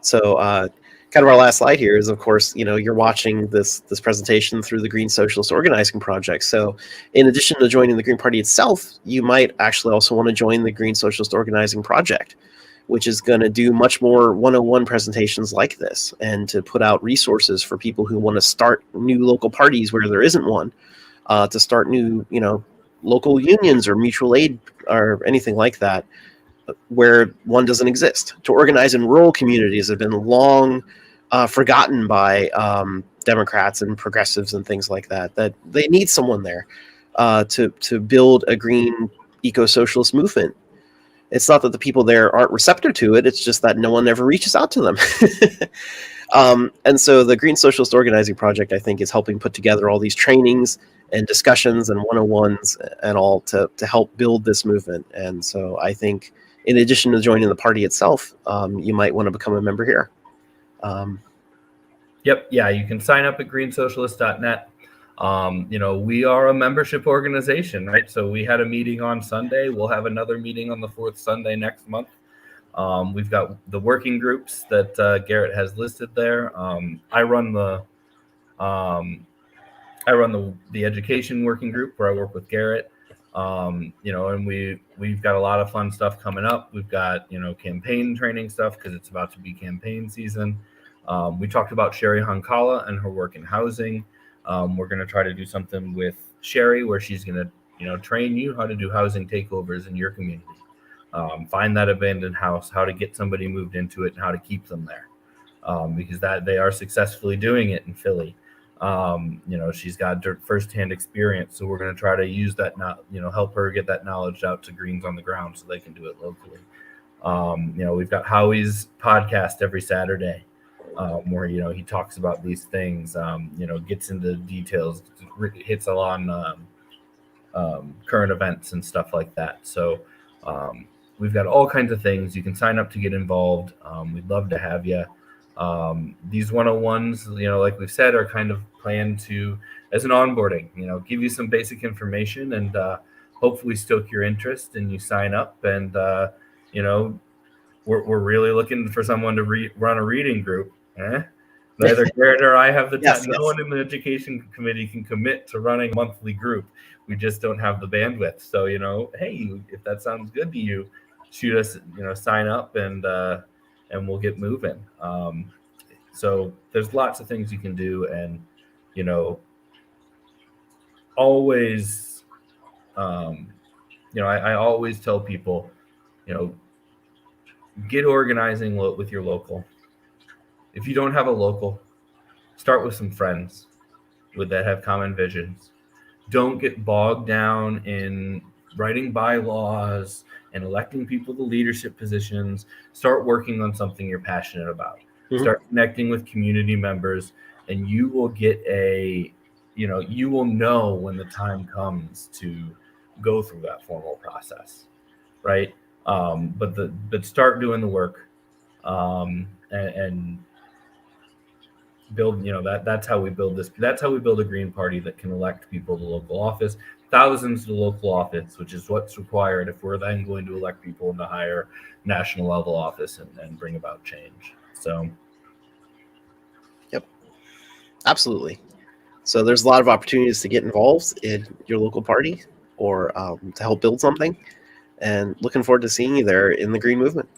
So kind of our last slide here is, of course, you're watching this presentation through the Green Socialist Organizing Project. So in addition to joining the Green Party itself, you might actually also want to join the Green Socialist Organizing Project, which is going to do much more 101 presentations like this, and to put out resources for people who want to start new local parties where there isn't one, to start new, local unions or mutual aid or anything like that, where one doesn't exist, to organize in rural communities that have been long forgotten by Democrats and progressives and things like that, that they need someone there to build a green eco-socialist movement. It's not that the people there aren't receptive to it, it's just that no one ever reaches out to them. And so the Green Socialist Organizing Project, I think, is helping put together all these trainings and discussions and 101s and all to help build this movement. And so I think, in addition to joining the party itself, you might want to become a member here. Yep. Yeah, you can sign up at greensocialist.net. We are a membership organization, right? So we had a meeting on Sunday. We'll have another meeting on the fourth Sunday next month. We've got the working groups that Garrett has listed there. I run the education working group where I work with Garrett. And we've got a lot of fun stuff coming up. We've got, campaign training stuff because it's about to be campaign season. We talked about Sherry Hankala and her work in housing. We're going to try to do something with Sherry where she's going to, train you how to do housing takeovers in your community. Find that abandoned house, how to get somebody moved into it, and how to keep them there, because that they are successfully doing it in Philly. She's got firsthand experience, so we're going to try to use that, help her get that knowledge out to Greens on the ground so they can do it locally. We've got Howie's podcast every Saturday, where he talks about these things, gets into details, hits on current events and stuff like that. So we've got all kinds of things. You can sign up to get involved. We'd love to have you. These 101s, like we've said, are kind of planned to, as an onboarding, give you some basic information and hopefully stoke your interest and you sign up. And, we're really looking for someone to run a reading group. Neither Garrett or I have the time. No one in the education committee can commit to running a monthly group. We just don't have the bandwidth. So, hey, if that sounds good to you, shoot us, sign up and we'll get moving. So there's lots of things you can do. And, always, I always tell people, get organizing with your local. If you don't have a local, start with some friends that have common visions. Don't get bogged down in writing bylaws and electing people to leadership positions. Start working on something you're passionate about. Mm-hmm. Start connecting with community members, and you will get you will know when the time comes to go through that formal process, right? But start doing the work, and build, that's how we build this. That's how we build a Green Party that can elect people to local office, thousands to local office, which is what's required if we're then going to elect people into higher national level office and bring about change. So, yep, absolutely. So there's a lot of opportunities to get involved in your local party or to help build something, and looking forward to seeing you there in the Green Movement.